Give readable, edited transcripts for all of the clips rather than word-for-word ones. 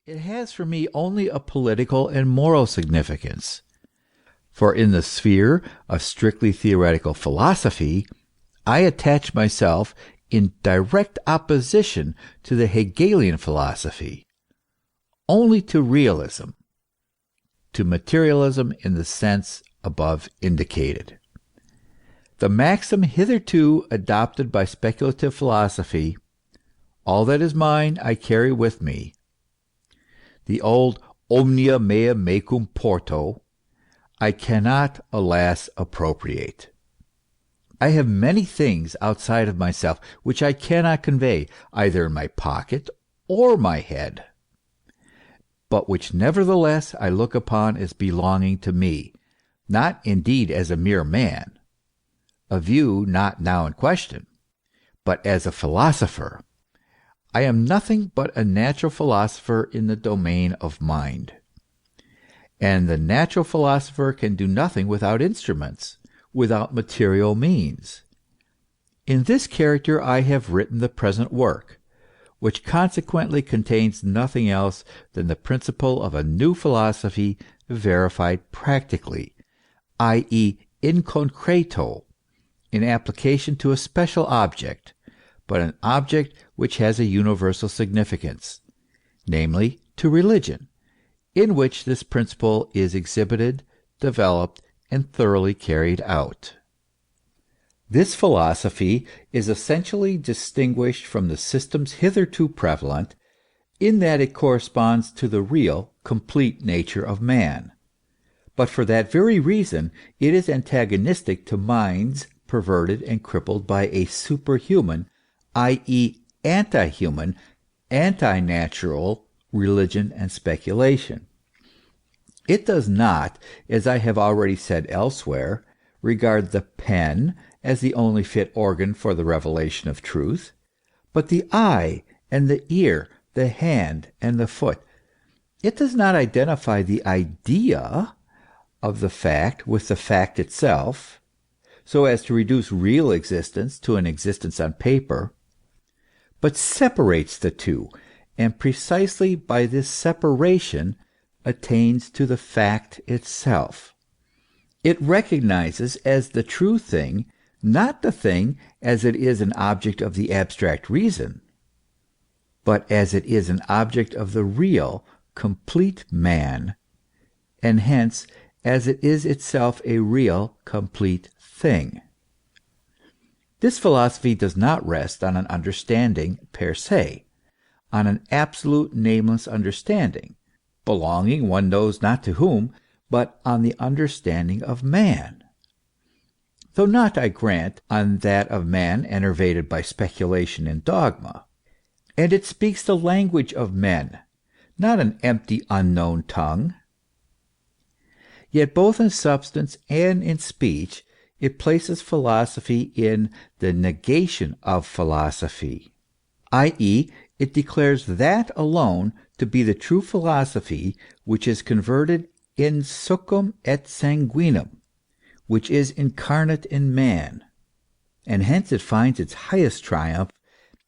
it has for me only a political and moral significance. For in the sphere of strictly theoretical philosophy, I attach myself in direct opposition to the Hegelian philosophy, only to realism, to materialism in the sense above indicated. The maxim hitherto adopted by speculative philosophy, all that is mine I carry with me, the old omnia mea mecum porto, I cannot, alas, appropriate. I have many things outside of myself which I cannot convey, either in my pocket or my head, but which nevertheless I look upon as belonging to me, not indeed as a mere man, a view not now in question, but as a philosopher. I am nothing but a natural philosopher in the domain of mind. And the natural philosopher can do nothing without instruments, without material means. In this character I have written the present work, which consequently contains nothing else than the principle of a new philosophy verified practically, i.e., in concreto, in application to a special object, but an object which has a universal significance, namely to religion, in which this principle is exhibited, developed, and thoroughly carried out. This philosophy is essentially distinguished from the systems hitherto prevalent, in that it corresponds to the real, complete nature of man. But for that very reason it is antagonistic to minds perverted and crippled by a superhuman, i.e., anti-human, anti-natural religion and speculation. It does not, as I have already said elsewhere, regard the pen as the only fit organ for the revelation of truth, but the eye and the ear, the hand and the foot. It does not identify the idea of the fact with the fact itself, so as to reduce real existence to an existence on paper, but separates the two, and precisely by this separation attains to the fact itself. It recognizes as the true thing, not the thing as it is an object of the abstract reason, but as it is an object of the real, complete man, and hence as it is itself a real, complete thing. This philosophy does not rest on an understanding per se, on an absolute nameless understanding, belonging one knows not to whom, but on the understanding of man. Though not, I grant, on that of man enervated by speculation and dogma. And it speaks the language of men, not an empty unknown tongue. Yet both in substance and in speech it places philosophy in the negation of philosophy, i.e., it declares that alone to be the true philosophy which is converted in succum et sanguinem, which is incarnate in man, and hence it finds its highest triumph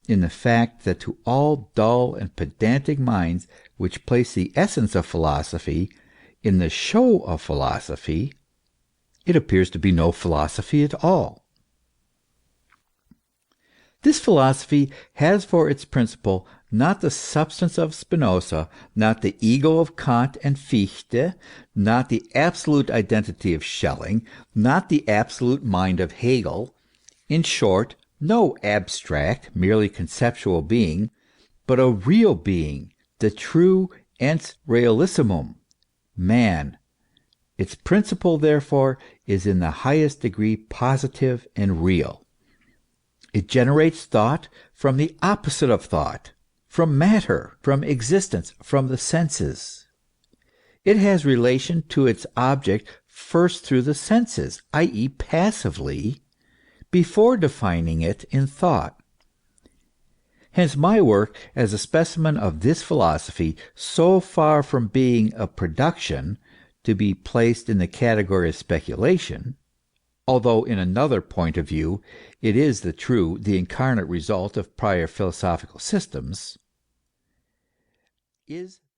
in the fact that to all dull and pedantic minds which place the essence of philosophy in the show of philosophy, it appears to be no philosophy at all. This philosophy has for its principle not the substance of Spinoza, not the ego of Kant and Fichte, not the absolute identity of Schelling, not the absolute mind of Hegel, in short, no abstract, merely conceptual being, but a real being, the true ens realissimum, man. Its principle, therefore, is in the highest degree positive and real. It generates thought from the opposite of thought, from matter, from existence, from the senses. It has relation to its object first through the senses, i.e., passively, before defining it in thought. Hence my work as a specimen of this philosophy, so far from being a production to be placed in the category of speculation, although in another point of view it is the true, the incarnate result of prior philosophical systems, is